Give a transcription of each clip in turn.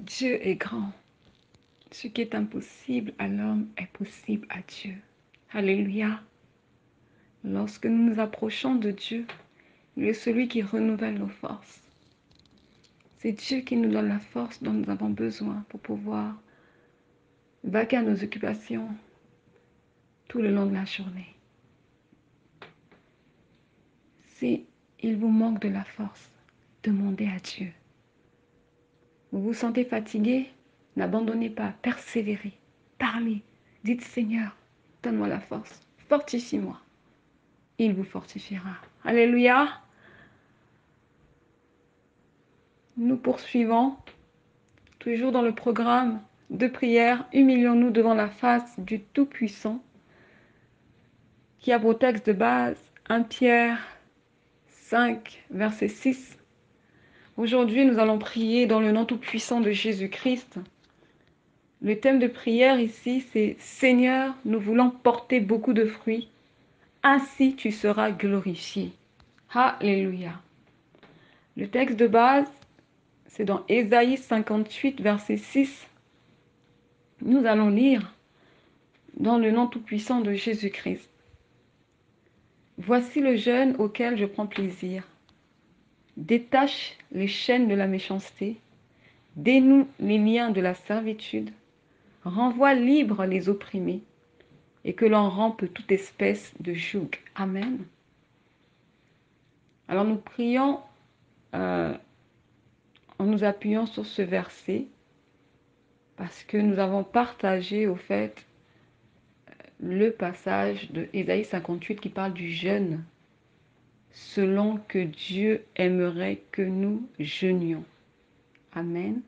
Dieu est grand. Ce qui est impossible à l'homme est possible à Dieu. Alléluia. Lorsque nous nous approchons de Dieu, il est celui qui renouvelle nos forces. C'est Dieu qui nous donne la force dont nous avons besoin pour pouvoir vaquer à nos occupations tout le long de la journée. Si il vous manque de la force, demandez à Dieu. Vous vous sentez fatigué? N'abandonnez pas, persévérez, parlez, dites Seigneur, donne-moi la force, fortifie-moi. Il vous fortifiera. Alléluia. Nous poursuivons, toujours dans le programme de prière, humilions-nous devant la face du Tout-Puissant, qui a pour texte de base 1 Pierre 5, verset 6. Aujourd'hui, nous allons prier dans le nom tout-puissant de Jésus-Christ. Le thème de prière ici, c'est « Seigneur, nous voulons porter beaucoup de fruits, ainsi tu seras glorifié. » Alléluia. Le texte de base, c'est dans Ésaïe 58, verset 6. Nous allons lire dans le nom tout-puissant de Jésus-Christ. « Voici le jeûne auquel je prends plaisir. Détache les chaînes de la méchanceté, dénoue les liens de la servitude, renvoie libres les opprimés, et que l'on rompe toute espèce de joug. » Amen. Alors nous prions en nous appuyant sur ce verset, parce que nous avons partagé au fait le passage de Ésaïe 58 qui parle du jeûne, selon que Dieu aimerait que nous jeûnions. Amen.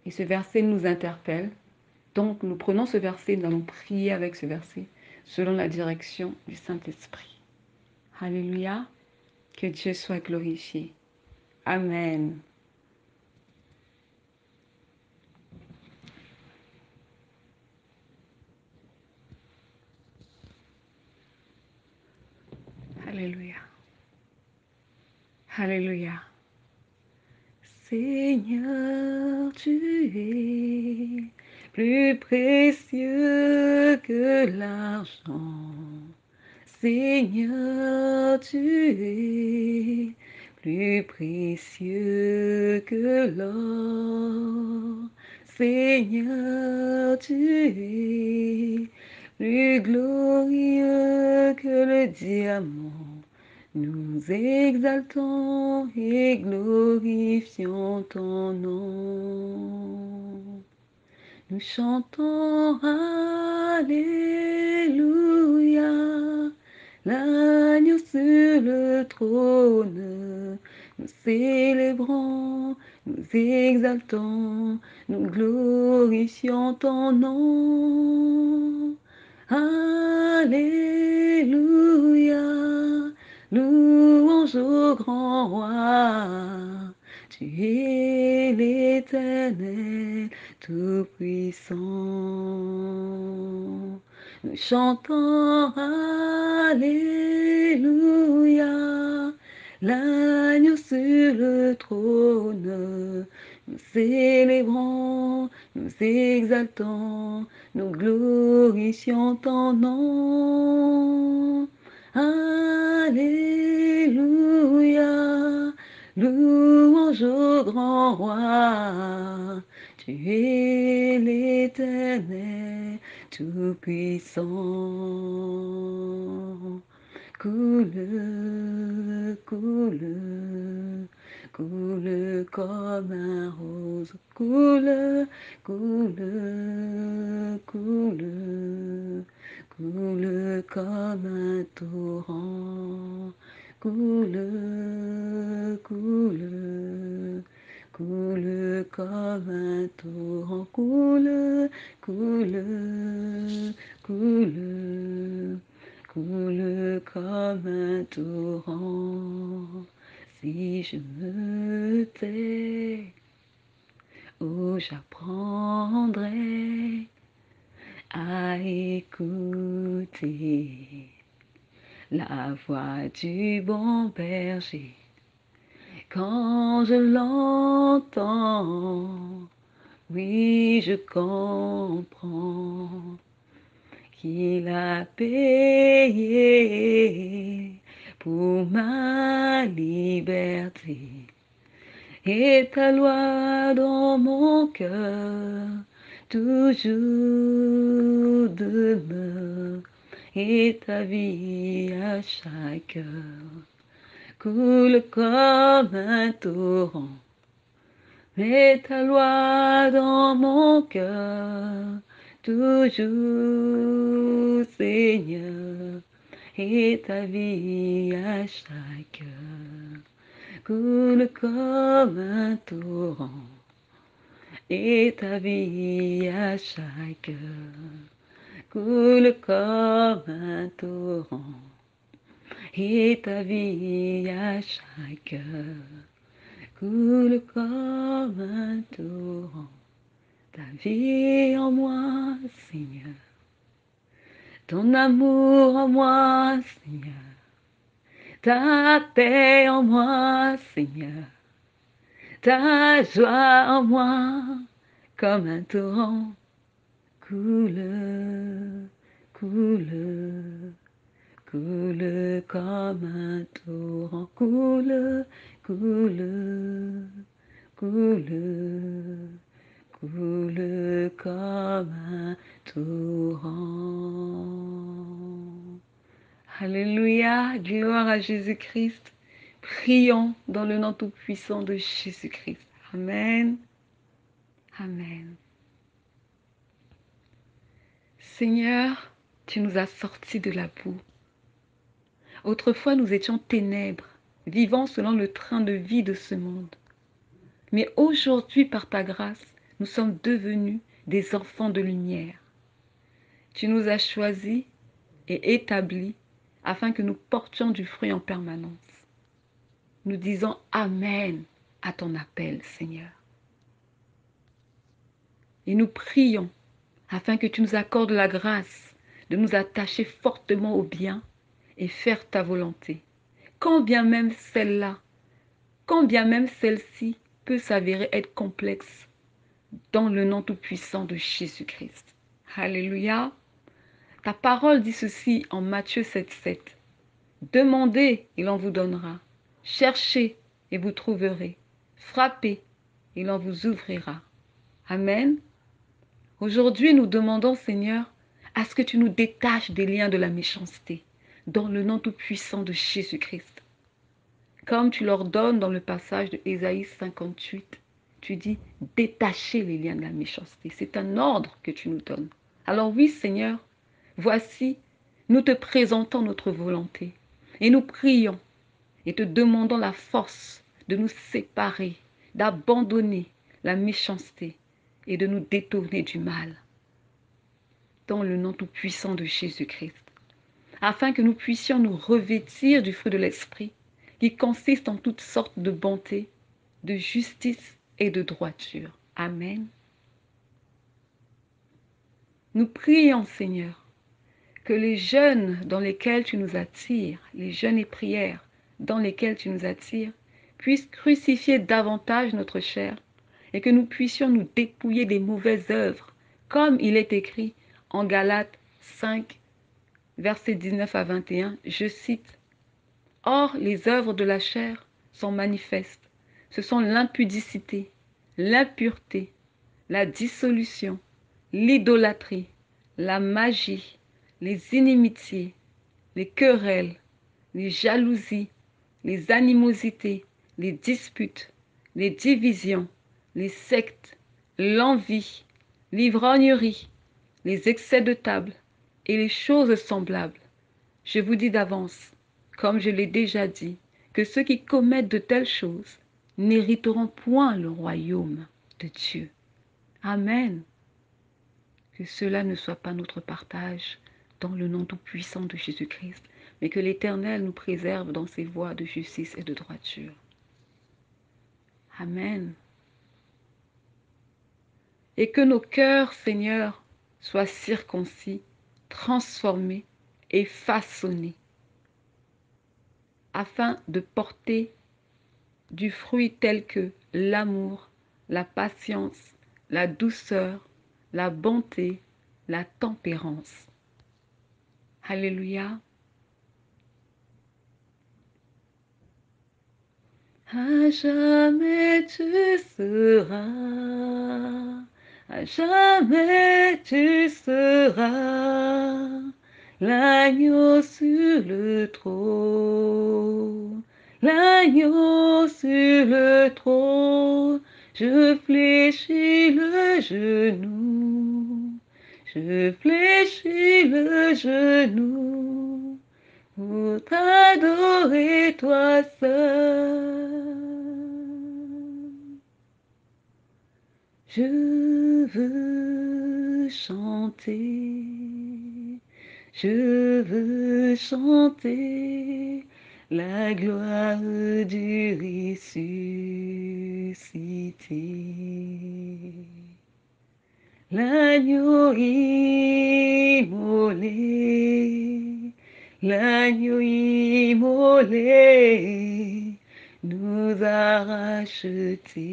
Et ce verset nous interpelle. Donc nous prenons ce verset, nous allons prier avec ce verset, selon la direction du Saint-Esprit. Alléluia. Que Dieu soit glorifié. Amen. Alléluia. Alléluia. Seigneur, tu es plus précieux que l'argent. Seigneur, tu es plus précieux que l'or. Seigneur, tu es plus glorieux que le diamant. Nous exaltons et glorifions ton nom. Nous chantons Alléluia, l'agneau sur le trône. Nous célébrons, nous exaltons, nous glorifions ton nom. Alléluia, louange au grand roi. Tu es l'Éternel tout-puissant. Nous chantons Alléluia, l'agneau sur le trône. Nous célébrons, nous exaltons, nous glorifions ton nom. Alléluia, louange au grand roi. Tu es l'Éternel tout-puissant. Coule, coule, coule comme un rose. Coule, coule, coule, coule comme un torrent. Coule, coule, coule comme un torrent. Coule, coule, coule, coule comme un torrent. Si je me tais, oh j'apprendrai à écouter la voix du bon berger. Quand je l'entends, oui, je comprends qu'il a payé pour ma liberté. Et ta loi dans mon cœur toujours demeure, et ta vie à chaque heure coule comme un torrent. Mets ta loi dans mon cœur toujours, Seigneur, et ta vie à chaque heure coule comme un torrent, et ta vie à chaque heure coule comme un torrent, et ta vie à chaque heure coule comme un torrent. Ta vie en moi, Seigneur, ton amour en moi, Seigneur, ta paix en moi, Seigneur, ta joie en moi, comme un torrent, coule, coule, coule comme un torrent, coule, coule, coule, coule comme un torrent. Alléluia, gloire à Jésus-Christ. Prions dans le nom tout-puissant de Jésus-Christ. Amen. Amen. Seigneur, tu nous as sortis de la boue. Autrefois, nous étions ténèbres, vivant selon le train de vie de ce monde. Mais aujourd'hui, par ta grâce, nous sommes devenus des enfants de lumière. Tu nous as choisis et établis afin que nous portions du fruit en permanence. Nous disons Amen à ton appel, Seigneur. Et nous prions afin que tu nous accordes la grâce de nous attacher fortement au bien et faire ta volonté. Quand bien même celle-là, quand bien même celle-ci peut s'avérer être complexe, dans le nom tout-puissant de Jésus-Christ. Alléluia. Ta parole dit ceci en Matthieu 7,7. Demandez, il en vous donnera. Cherchez, et vous trouverez. Frappez, il en vous ouvrira. Amen. Aujourd'hui, nous demandons, Seigneur, à ce que tu nous détaches des liens de la méchanceté, dans le nom tout-puissant de Jésus-Christ. Comme tu l'ordonnes dans le passage de Ésaïe 58, tu dis détacher les liens de la méchanceté. C'est un ordre que tu nous donnes. Alors oui, Seigneur, voici, nous te présentons notre volonté et nous prions et te demandons la force de nous séparer, d'abandonner la méchanceté et de nous détourner du mal. Dans le nom tout-puissant de Jésus-Christ, afin que nous puissions nous revêtir du fruit de l'Esprit, qui consiste en toutes sortes de bonté, de justice et de droiture. Amen. Nous prions, Seigneur, que les jeûnes dans lesquels tu nous attires, les jeûnes et prières dans lesquels tu nous attires, puissent crucifier davantage notre chair et que nous puissions nous dépouiller des mauvaises œuvres, comme il est écrit en Galates 5, versets 19 à 21, je cite, « Or, les œuvres de la chair sont manifestes. Ce sont l'impudicité, l'impureté, la dissolution, l'idolâtrie, la magie, les inimitiés, les querelles, les jalousies, les animosités, les disputes, les divisions, les sectes, l'envie, l'ivrognerie, les excès de table et les choses semblables. Je vous dis d'avance, comme je l'ai déjà dit, que ceux qui commettent de telles choses n'hériteront point le royaume de Dieu. Amen. Que cela ne soit pas notre partage dans le nom tout-puissant de Jésus-Christ, mais que l'Éternel nous préserve dans ses voies de justice et de droiture. Amen. Et que nos cœurs, Seigneur, soient circoncis, transformés et façonnés, afin de porter du fruit tel que l'amour, la patience, la douceur, la bonté, la tempérance. Alléluia. À jamais tu seras, à jamais tu seras l'agneau sur le trône, l'agneau sur le trône. Je fléchis le genou, je fléchis le genou pour t'adorer toi seul. Je veux chanter, je veux chanter la gloire du ressuscité. L'agneau immolé, l'agneau immolé nous a rachetés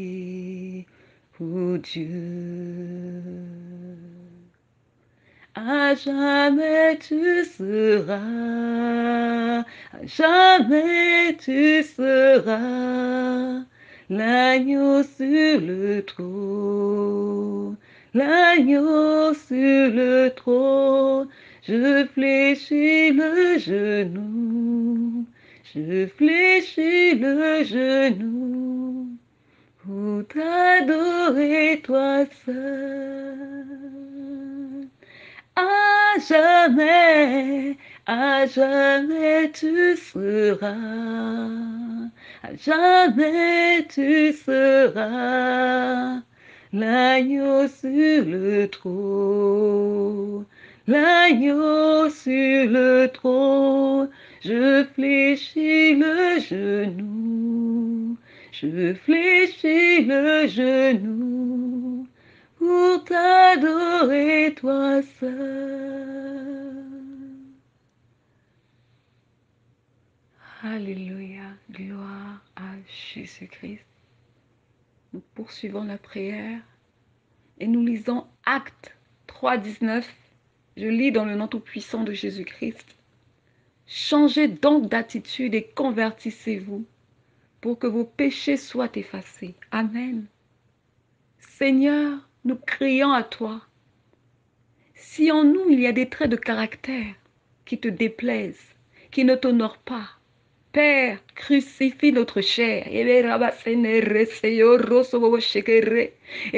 pour Dieu. À jamais tu seras, à jamais tu seras l'agneau sur le trône, l'agneau sur le trône. Je fléchis le genou, je fléchis le genou pour t'adorer toi seul. À jamais tu seras, à jamais tu seras l'agneau sur le trône, l'agneau sur le trône. Je fléchis le genou, je fléchis le genou pour t'adorer toi seul. Alléluia, gloire à Jésus-Christ. Nous poursuivons la prière et nous lisons Actes 3:19. Je lis dans le nom tout-puissant de Jésus-Christ. Changez donc d'attitude et convertissez-vous pour que vos péchés soient effacés. Amen. Seigneur, nous crions à toi. Si en nous il y a des traits de caractère qui te déplaisent, qui ne t'honorent pas, Père, crucifie notre chair et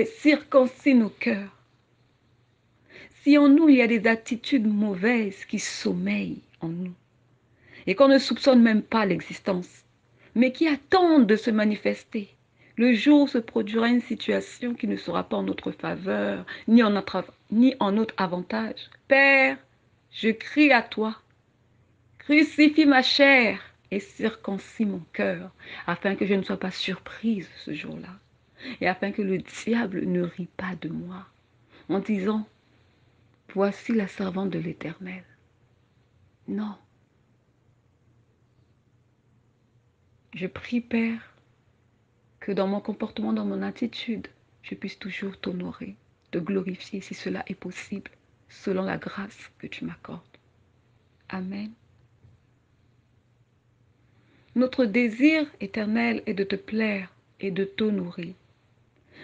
circoncis nos cœurs. Si en nous il y a des attitudes mauvaises qui sommeillent en nous et qu'on ne soupçonne même pas l'existence, mais qui attendent de se manifester, le jour où se produira une situation qui ne sera pas en notre faveur, ni en notre avantage. Père, je crie à toi, crucifie ma chair et circoncis mon cœur, afin que je ne sois pas surprise ce jour-là, et afin que le diable ne rit pas de moi, en disant, voici la servante de l'Éternel. Non. Je prie, Père, que dans mon comportement, dans mon attitude, je puisse toujours t'honorer, te glorifier si cela est possible, selon la grâce que tu m'accordes. Amen. Notre désir éternel est de te plaire et de t'honorer.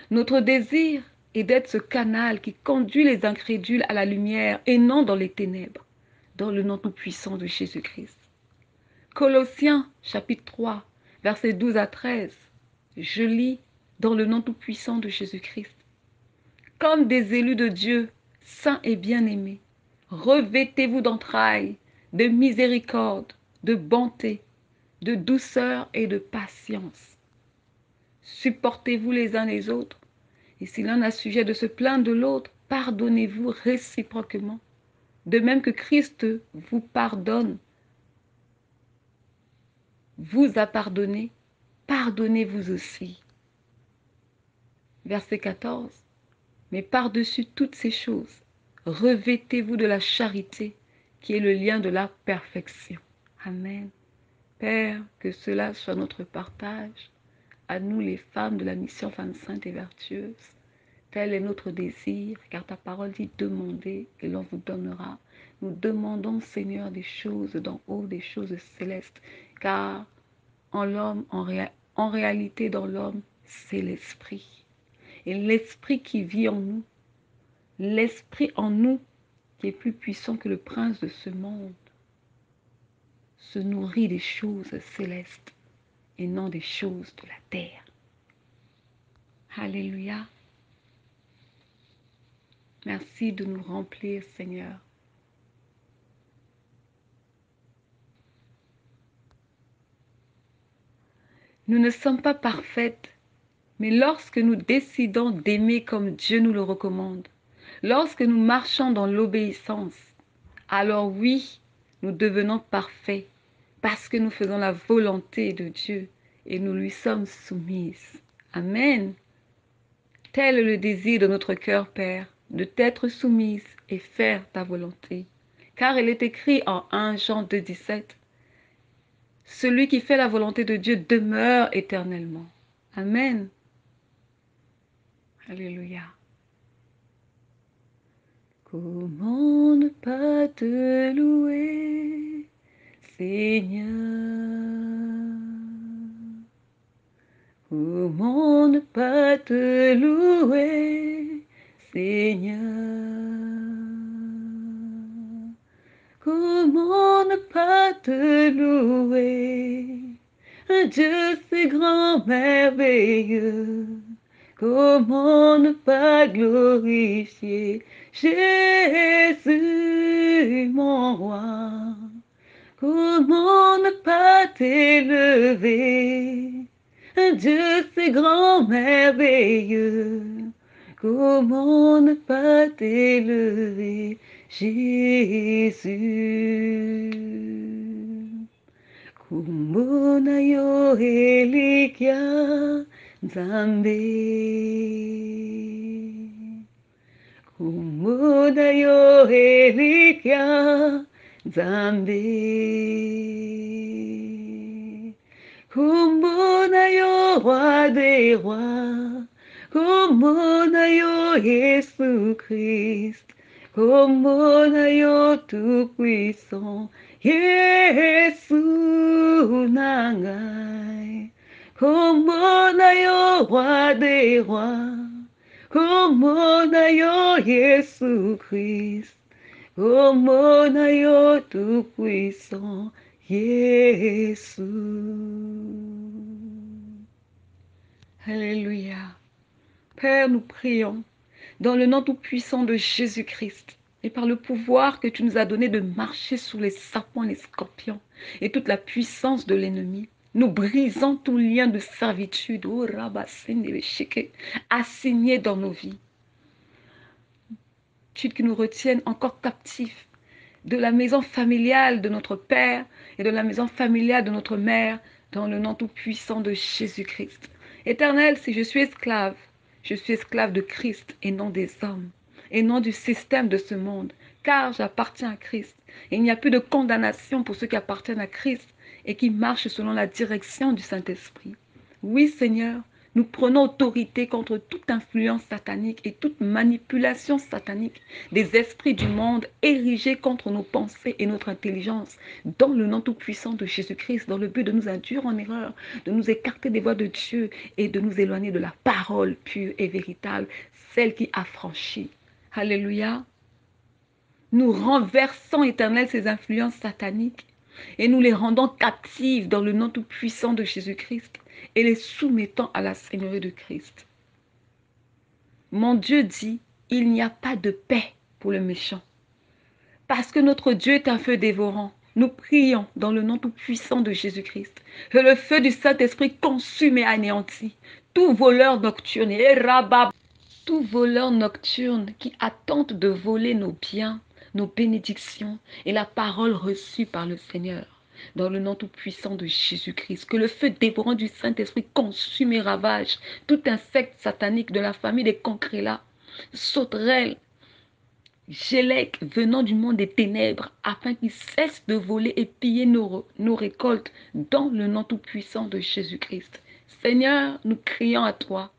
Notre désir est d'être ce canal qui conduit les incrédules à la lumière et non dans les ténèbres, dans le nom tout-puissant de Jésus-Christ. Colossiens chapitre 3, versets 12 à 13. Je lis dans le nom tout-puissant de Jésus-Christ. Comme des élus de Dieu, saints et bien-aimés, revêtez-vous d'entrailles, de miséricorde, de bonté, de douceur et de patience. Supportez-vous les uns les autres, et si l'un a sujet de se plaindre de l'autre, pardonnez-vous réciproquement, de même que Christ vous pardonne, vous a pardonné, pardonnez-vous aussi. Verset 14. Mais par-dessus toutes ces choses, revêtez-vous de la charité, qui est le lien de la perfection. Amen. Père, que cela soit notre partage, à nous les femmes de la mission Femmes Saintes et Vertueuses. Tel est notre désir, car ta parole dit demandez et l'on vous donnera. Nous demandons, Seigneur, des choses d'en haut, des choses célestes, car en l'homme, en réalité dans l'homme, c'est l'esprit. Et l'esprit qui vit en nous, l'esprit en nous qui est plus puissant que le prince de ce monde, se nourrit des choses célestes et non des choses de la terre. Alléluia. Merci de nous remplir, Seigneur. Nous ne sommes pas parfaites, mais lorsque nous décidons d'aimer comme Dieu nous le recommande, lorsque nous marchons dans l'obéissance, alors oui, nous devenons parfaits parce que nous faisons la volonté de Dieu et nous lui sommes soumises. Amen. Tel est le désir de notre cœur, Père, de t'être soumise et faire ta volonté. Car il est écrit en 1 Jean 2,17, celui qui fait la volonté de Dieu demeure éternellement. Amen. Alléluia. Comment ne pas te louer, Seigneur? Comment ne pas te louer, Seigneur? Comment ne pas te louer, un Dieu si grand, merveilleux? Comment ne pas glorifier Jésus, mon roi? Comment ne pas t'élever, un Dieu si grand, merveilleux? Comment ne pas t'élever, Jésus? Kumbona yo elikia Nzambe. Kumbona yo elikia Nzambe. Kumbona yo roi des rois. Kumbona yo Jésus Christ. Kumbona yo tout puissant. Yesu nangai, komona yo roi des rois, komona yo Yesu Christ, komona yo tout puissant, Yesu. Alléluia. Père, nous prions dans le nom tout puissant de Jésus-Christ. Et par le pouvoir que tu nous as donné de marcher sur les serpents, les scorpions et toute la puissance de l'ennemi, nous brisons tout lien de servitude, assigné dans nos vies. Qui nous retiennent encore captifs de la maison familiale de notre Père et de la maison familiale de notre Mère, dans le nom tout puissant de Jésus-Christ. Éternel, si je suis esclave de Christ et non des hommes, et non du système de ce monde, car j'appartiens à Christ. Et il n'y a plus de condamnation pour ceux qui appartiennent à Christ et qui marchent selon la direction du Saint-Esprit. Oui, Seigneur, nous prenons autorité contre toute influence satanique et toute manipulation satanique des esprits du monde érigés contre nos pensées et notre intelligence dans le nom tout-puissant de Jésus-Christ, dans le but de nous induire en erreur, de nous écarter des voies de Dieu et de nous éloigner de la parole pure et véritable, celle qui affranchit. Alléluia. Nous renversons, Éternel, ces influences sataniques et nous les rendons captives dans le nom tout-puissant de Jésus-Christ et les soumettons à la Seigneurie de Christ. Mon Dieu dit, il n'y a pas de paix pour le méchant. Parce que notre Dieu est un feu dévorant. Nous prions dans le nom tout-puissant de Jésus-Christ que le feu du Saint-Esprit consume et anéantit tout voleur nocturne et rabat. Tout voleur nocturne qui attente de voler nos biens, nos bénédictions et la parole reçue par le Seigneur. Dans le nom tout-puissant de Jésus-Christ, que le feu dévorant du Saint-Esprit consume et ravage tout insecte satanique de la famille des concrélats, sauterelles, gélèques venant du monde des ténèbres, afin qu'ils cessent de voler et piller nos récoltes dans le nom tout-puissant de Jésus-Christ. Seigneur, nous crions à toi.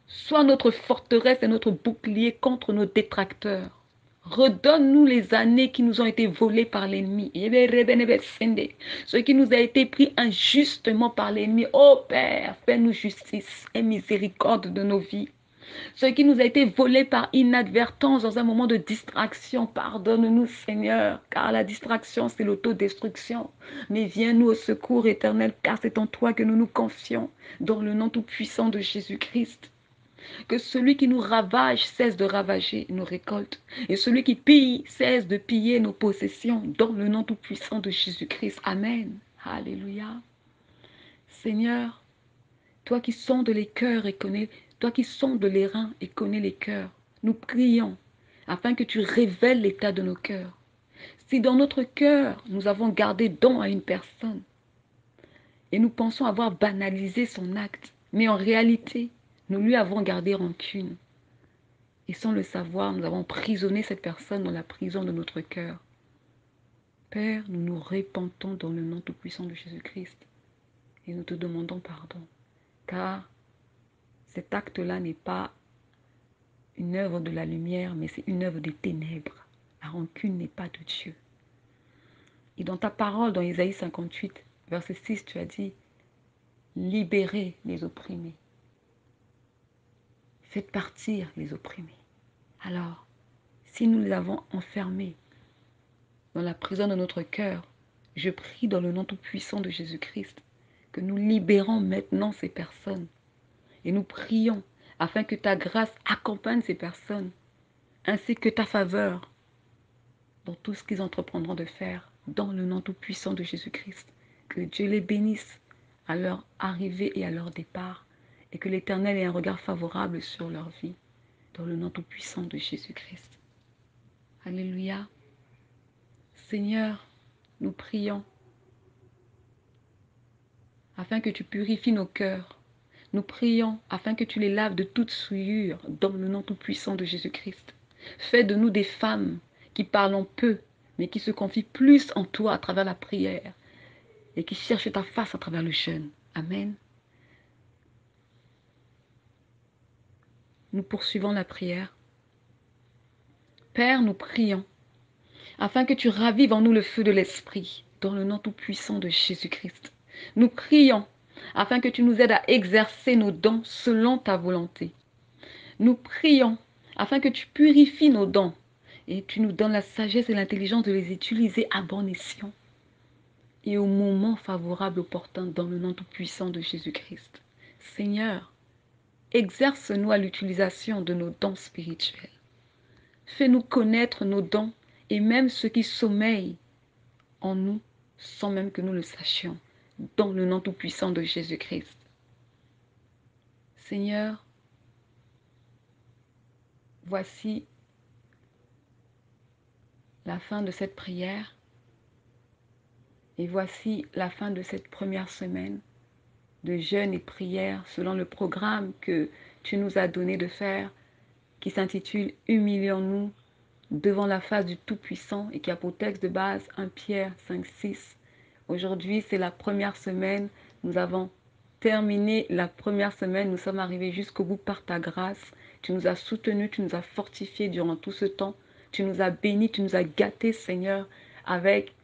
Sois notre forteresse et notre bouclier contre nos détracteurs. Redonne-nous les années qui nous ont été volées par l'ennemi. Ce qui nous a été pris injustement par l'ennemi. Ô Père, fais-nous justice et miséricorde de nos vies. Ce qui nous a été volé par inadvertance dans un moment de distraction, pardonne-nous Seigneur, car la distraction c'est l'autodestruction. Mais viens-nous au secours éternel, car c'est en toi que nous nous confions, dans le nom tout-puissant de Jésus-Christ. Que celui qui nous ravage cesse de ravager nos récoltes, et celui qui pille cesse de piller nos possessions, dans le nom tout-puissant de Jésus-Christ. Amen. Alléluia. Seigneur, toi qui sondes les cœurs et connais, toi qui sondes les reins et connais les cœurs, nous prions afin que tu révèles l'état de nos cœurs. Si dans notre cœur, nous avons gardé don à une personne et nous pensons avoir banalisé son acte, mais en réalité, nous lui avons gardé rancune. Et sans le savoir, nous avons emprisonné cette personne dans la prison de notre cœur. Père, nous nous repentons dans le nom tout-puissant de Jésus-Christ et nous te demandons pardon, car cet acte-là n'est pas une œuvre de la lumière, mais c'est une œuvre des ténèbres. La rancune n'est pas de Dieu. Et dans ta parole, dans Isaïe 58, verset 6, tu as dit, libérez les opprimés. Faites partir les opprimés. Alors, si nous les avons enfermés dans la prison de notre cœur, je prie dans le nom tout-puissant de Jésus-Christ que nous libérons maintenant ces personnes. Et nous prions afin que ta grâce accompagne ces personnes, ainsi que ta faveur dans tout ce qu'ils entreprendront de faire, dans le nom tout-puissant de Jésus-Christ. Que Dieu les bénisse à leur arrivée et à leur départ, et que l'Éternel ait un regard favorable sur leur vie, dans le nom tout-puissant de Jésus-Christ. Alléluia. Seigneur, nous prions afin que tu purifies nos cœurs. Nous prions afin que tu les laves de toute souillure dans le nom tout-puissant de Jésus-Christ. Fais de nous des femmes qui parlent peu, mais qui se confient plus en toi à travers la prière et qui cherchent ta face à travers le jeûne. Amen. Nous poursuivons la prière. Père, nous prions afin que tu ravives en nous le feu de l'Esprit dans le nom tout-puissant de Jésus-Christ. Nous prions afin que tu nous aides à exercer nos dons selon ta volonté. Nous prions afin que tu purifies nos dons et tu nous donnes la sagesse et l'intelligence de les utiliser à bon escient et au moment favorable opportun dans le nom tout-puissant de Jésus-Christ. Seigneur, exerce-nous à l'utilisation de nos dons spirituels. Fais-nous connaître nos dons et même ceux qui sommeillent en nous sans même que nous le sachions, dans le nom tout-puissant de Jésus-Christ. Seigneur, voici la fin de cette prière et voici la fin de cette première semaine de jeûne et prière selon le programme que tu nous as donné de faire qui s'intitule « Humilions-nous devant la face du Tout-Puissant » et qui a pour texte de base 1 Pierre 5, 6. Aujourd'hui, c'est la première semaine. Nous avons terminé la première semaine. Nous sommes arrivés jusqu'au bout par ta grâce. Tu nous as soutenus, tu nous as fortifiés durant tout ce temps. Tu nous as bénis, tu nous as gâtés, Seigneur, avec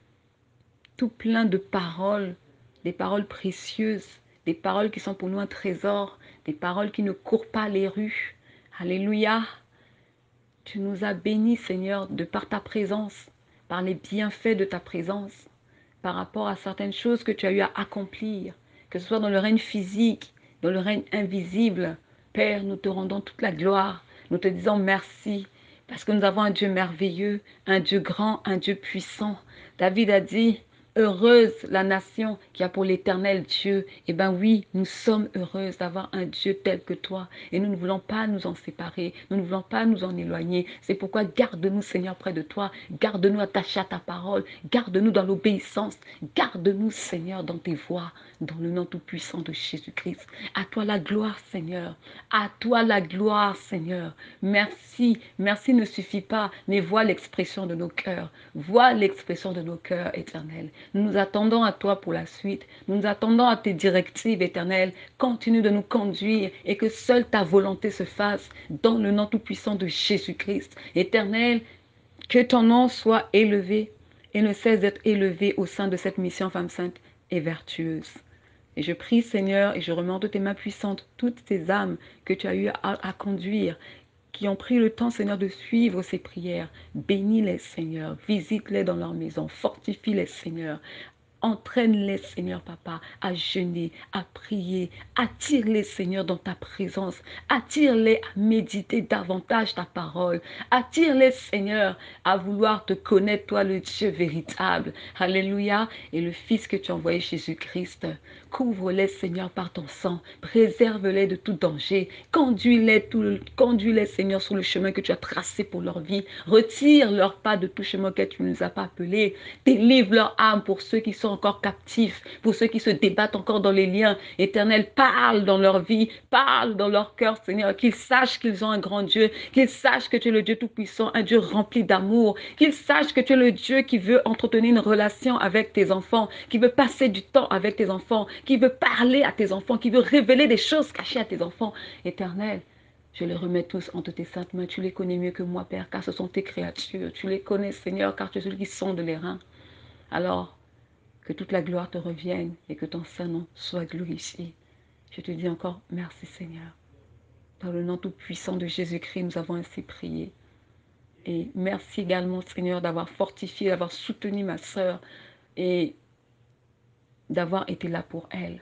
tout plein de paroles, des paroles précieuses, des paroles qui sont pour nous un trésor, des paroles qui ne courent pas les rues. Alléluia. Tu nous as bénis, Seigneur, de par ta présence, par les bienfaits de ta présence, par rapport à certaines choses que tu as eu à accomplir, que ce soit dans le règne physique, dans le règne invisible. Père, nous te rendons toute la gloire. Nous te disons merci, parce que nous avons un Dieu merveilleux, un Dieu grand, un Dieu puissant. David a dit, heureuse la nation qui a pour l'Éternel Dieu. Eh bien oui, nous sommes heureuses d'avoir un Dieu tel que toi. Et nous ne voulons pas nous en séparer. Nous ne voulons pas nous en éloigner. C'est pourquoi garde-nous, Seigneur, près de toi. Garde-nous attachés à ta parole. Garde-nous dans l'obéissance. Garde-nous, Seigneur, dans tes voies. Dans le nom tout-puissant de Jésus-Christ. À toi la gloire, Seigneur. À toi la gloire, Seigneur. Merci. Merci ne suffit pas, mais vois l'expression de nos cœurs. Vois l'expression de nos cœurs, Éternel. Nous nous attendons à toi pour la suite. Nous nous attendons à tes directives éternelles. Continue de nous conduire et que seule ta volonté se fasse dans le nom tout-puissant de Jésus-Christ. Éternel, que ton nom soit élevé et ne cesse d'être élevé au sein de cette mission femme sainte et vertueuse. Et je prie, Seigneur, et je remets entre tes mains puissantes toutes ces âmes que tu as eu à conduire, qui ont pris le temps, Seigneur, de suivre ces prières. Bénis-les, Seigneur. Visite-les dans leur maison. Fortifie-les, Seigneur. Entraîne-les, Seigneur Papa, à jeûner, à prier. Attire-les, Seigneur, dans ta présence. Attire-les à méditer davantage ta parole. Attire-les, Seigneur, à vouloir te connaître, toi, le Dieu véritable. Alléluia. Et le Fils que tu as envoyé, Jésus-Christ. Couvre-les, Seigneur, par ton sang. Préserve-les de tout danger. Conduis-les, Seigneur, sur le chemin que tu as tracé pour leur vie. Retire leurs pas de tout chemin que tu ne nous as pas appelés. Délivre leur âme pour ceux qui sont encore captifs, pour ceux qui se débattent encore dans les liens. Éternel, parle dans leur vie, parle dans leur cœur, Seigneur, qu'ils sachent qu'ils ont un grand Dieu, qu'ils sachent que tu es le Dieu Tout-Puissant, un Dieu rempli d'amour, qu'ils sachent que tu es le Dieu qui veut entretenir une relation avec tes enfants, qui veut passer du temps avec tes enfants, qui veut parler à tes enfants, qui veut révéler des choses cachées à tes enfants. Éternel, je les remets tous entre tes saintes mains. Tu les connais mieux que moi, Père, car ce sont tes créatures. Tu les connais, Seigneur, car tu es celui qui sonde les reins. Alors, que toute la gloire te revienne et que ton Saint-Nom soit glorifié. Je te dis encore merci, Seigneur. Dans le nom tout-puissant de Jésus-Christ, nous avons ainsi prié. Et merci également, Seigneur, d'avoir fortifié, d'avoir soutenu ma sœur et d'avoir été là pour elle.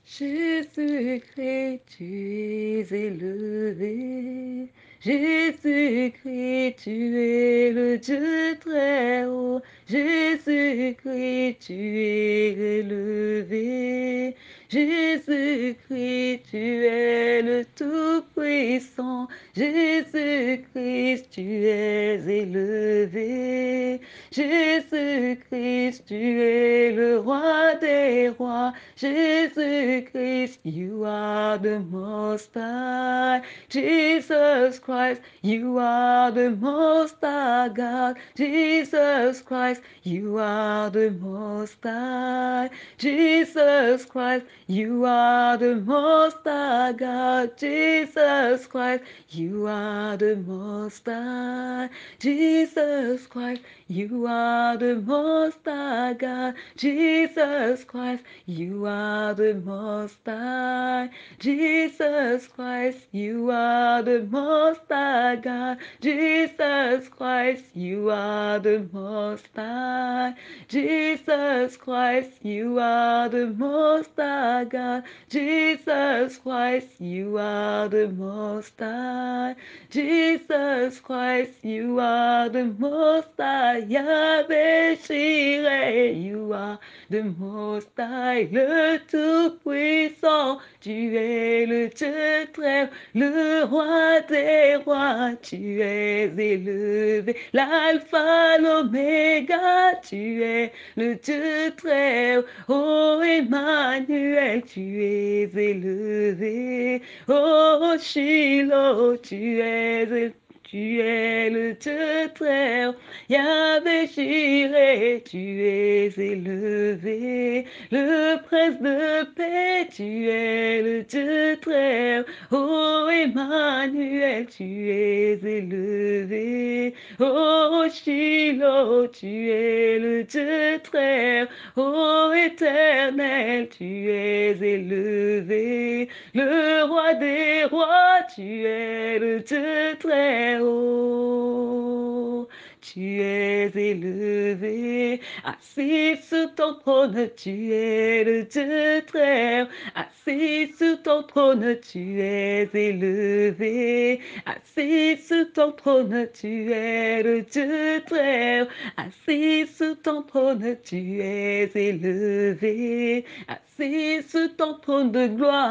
Jésus-Christ, tu es élevé. Jésus-Christ, tu es le Dieu très haut. Jésus-Christ, tu es élevé. Jésus-Christ, tu es le Tout-Puissant. Jésus-Christ, tu es élevé. Jésus-Christ, tu es le roi des rois. Jesus Christ, you are the Most High. Jesus Christ, you are the Most High God. Jesus Christ, you are the Most High. Jesus Christ, you are the Most High God. Jesus Christ, you are the Most High. Jesus Christ, you are the Most High God. Jesus Christ, you are the Most High. Jesus Christ, you are the Most High God. Jesus Christ, you are the Most High. Jesus Christ, you are the Most High God. Jesus Christ, you are the Most High. Jesus Christ, you are the Most High. Yahweh Shireh, you are the Most High, le Tout-Puissant. Tu es le Dieu très haut, le roi des rois. Tu es élevé, l'alpha, l'oméga. Tu es le Dieu très haut. Oh Emmanuel, tu es élevé. Oh Shiloh, tu es élevé. Tu es le Dieu très haut. Yahvé Jireh, tu es élevé. Le prince de paix, tu es le Dieu très haut. Oh Emmanuel, tu es élevé. Oh Shiloh, tu es le Dieu très haut. Oh Éternel, tu es élevé. Le roi des rois, tu es le Dieu très haut. Tu es élevé, assis sur ton trône, tu es le Dieu très haut. Assis sur ton trône, tu es élevé. Assis sur ton trône, tu es le Dieu très haut. Assis sur ton trône, tu es élevé. Assis sur ton trône de gloire.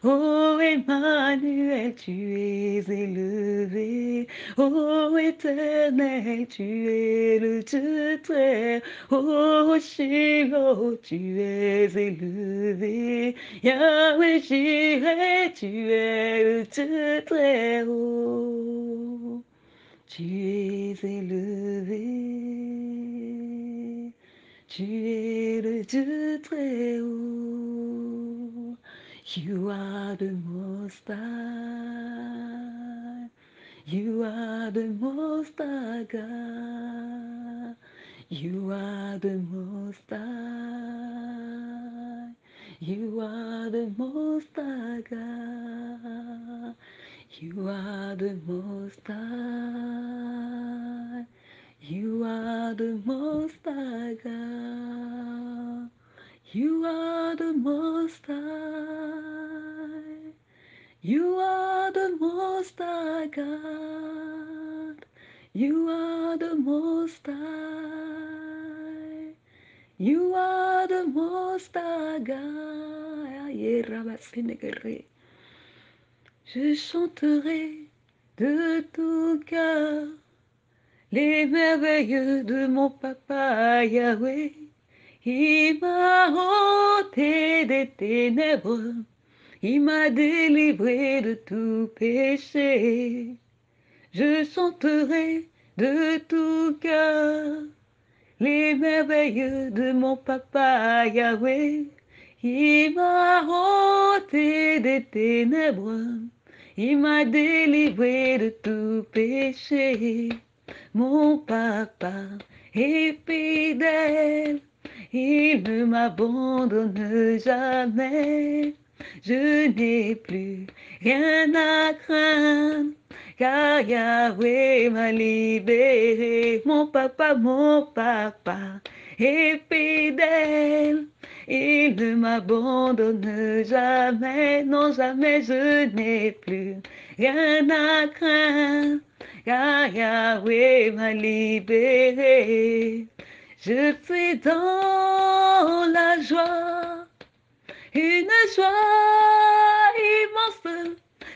Oh Emmanuel, tu es élevé. Oh Éternel, tu es le Dieu très haut. Oh Shiloh, tu es élevé. Yahweh Jireh, tu es le Dieu très haut. Tu es élevé. Tu es le Dieu très haut. You are the most high. You are the most high God. You are the most high. You are the most high God. You are the most high. You are the most high God. You are the most high. You are the most high God. You are the most high. You are the most high God. Je chanterai de tout cœur les merveilles de mon papa Yahweh. Il m'a ôté des ténèbres, il m'a délivré de tout péché. Je chanterai de tout cœur les merveilles de mon papa Yahweh. Il m'a ôté des ténèbres, il m'a délivré de tout péché. Mon papa est fidèle, il ne m'abandonne jamais. Je n'ai plus rien à craindre, car Yahweh m'a libéré. Mon papa est fidèle, il ne m'abandonne jamais. Non, jamais je n'ai plus rien à craindre, car Yahweh m'a libéré. Je suis dans la joie, une joie immense.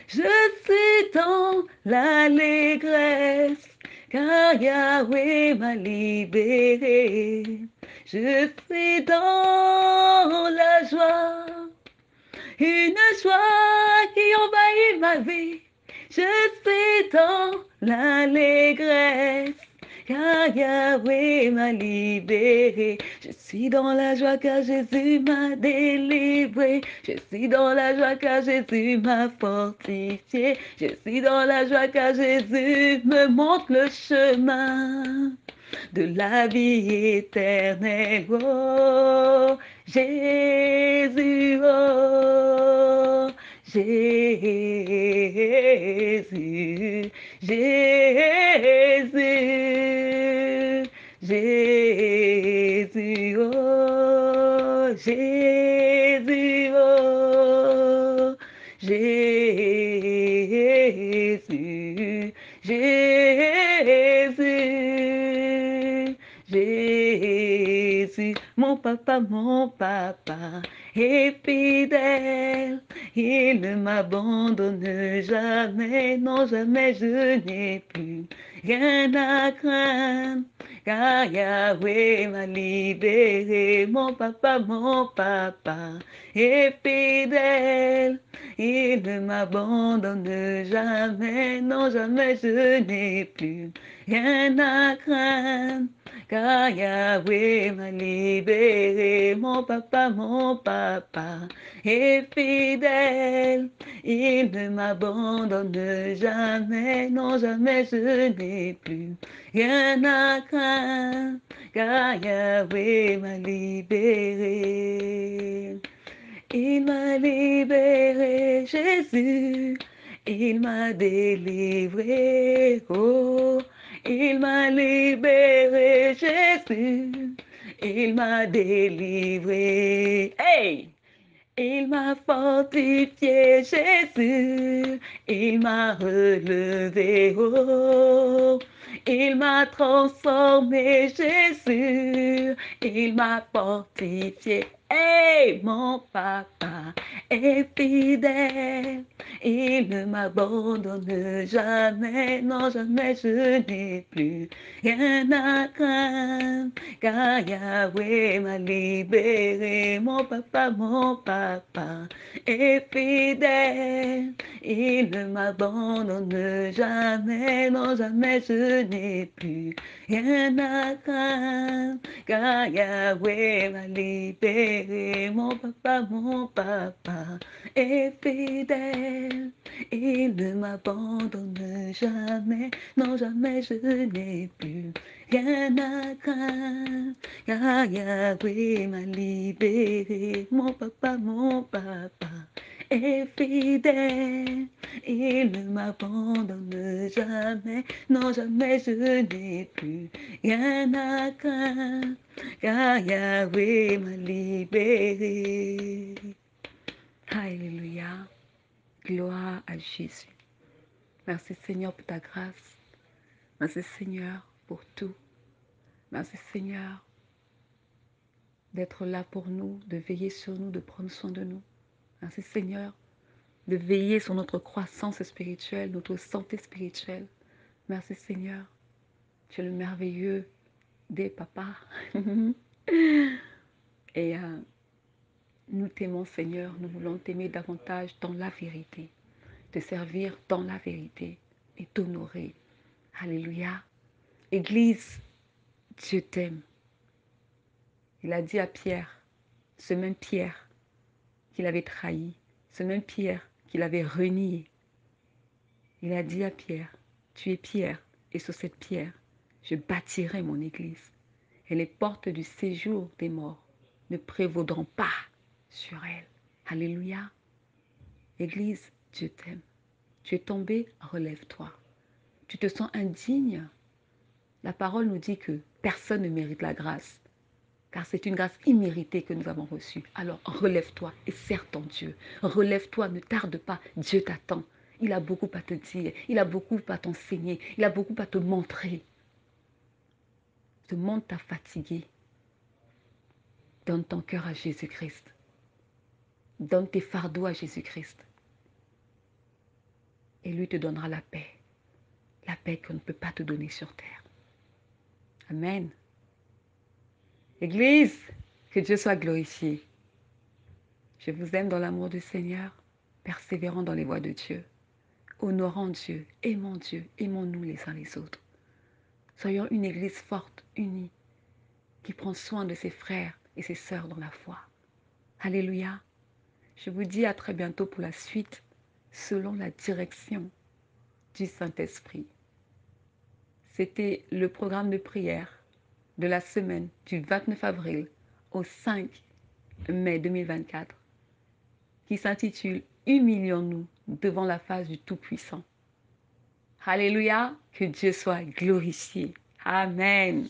Je suis dans l'allégresse, car Yahweh m'a libéré. Je suis dans la joie, une joie qui envahit ma vie. Je suis dans l'allégresse, car Yahweh m'a libéré. Je suis dans la joie car Jésus m'a délivré. Je suis dans la joie car Jésus m'a fortifié. Je suis dans la joie car Jésus me montre le chemin de la vie éternelle. Oh, Jésus, oh, Jésus, Jésus, Jésus, oh, Jésus, oh, Jésus, Jésus, Jésus, mon papa est fidèle, il ne m'abandonne jamais, non jamais je n'ai plus rien à craindre, car Yahweh m'a libéré. Mon papa est fidèle, il ne m'abandonne jamais, non jamais je n'ai plus rien à craindre, car Yahweh m'a libéré. Mon papa est fidèle, il ne m'abandonne jamais, non jamais je n'ai plus rien à craindre, car Yahweh m'a libéré. Il m'a libéré, Jésus, il m'a délivré, oh, il m'a libéré, Jésus, il m'a délivré, hey! Il m'a fortifié, Jésus, il m'a relevé, oh, il m'a transformé, Jésus, il m'a fortifié. Hey, mon papa est fidèle, il ne m'abandonne jamais, non jamais je n'ai plus rien à craindre, car Yahweh m'a libéré, mon papa est fidèle, il ne m'abandonne jamais, non jamais je n'ai plus rien à craindre, car Yahweh m'a libéré, mon papa est fidèle, il ne m'abandonne jamais, non jamais je n'ai plus rien à craindre, car Yahweh m'a libéré, mon papa est fidèle, il ne m'abandonne jamais, non jamais je n'ai plus rien à craindre, car Yahweh m'a libéré. Alléluia, gloire à Jésus. Merci Seigneur pour ta grâce, merci Seigneur pour tout, merci Seigneur d'être là pour nous, de veiller sur nous, de prendre soin de nous. Merci Seigneur de veiller sur notre croissance spirituelle, notre santé spirituelle. Merci Seigneur, tu es le merveilleux des papas. Et nous t'aimons Seigneur, nous voulons t'aimer davantage dans la vérité, te servir dans la vérité et t'honorer. Alléluia. Église, Dieu t'aime. Il a dit à Pierre, ce même Pierre qu'il avait trahi, ce même Pierre qu'il avait renié. Il a dit à Pierre, tu es Pierre, et sur cette pierre, je bâtirai mon église. Et les portes du séjour des morts ne prévaudront pas sur elle. Alléluia. Église, Dieu t'aime. Tu es tombé, relève-toi. Tu te sens indigne. La parole nous dit que personne ne mérite la grâce, car c'est une grâce imméritée que nous avons reçue. Alors relève-toi et sers ton Dieu. Relève-toi, ne tarde pas, Dieu t'attend. Il a beaucoup à te dire, il a beaucoup à t'enseigner, il a beaucoup à te montrer. Ce monde t'a fatigué. Donne ton cœur à Jésus-Christ. Donne tes fardeaux à Jésus-Christ. Et lui te donnera la paix qu'on ne peut pas te donner sur terre. Amen. Église, que Dieu soit glorifié. Je vous aime dans l'amour du Seigneur, persévérant dans les voies de Dieu, honorant Dieu, aimons-nous les uns les autres. Soyons une église forte, unie, qui prend soin de ses frères et ses sœurs dans la foi. Alléluia. Je vous dis à très bientôt pour la suite, selon la direction du Saint-Esprit. C'était le programme de prière de la semaine du 29 avril au 5 mai 2024 qui s'intitule « Humilions-nous devant la face du Tout-Puissant ». Alléluia, que Dieu soit glorifié. Amen.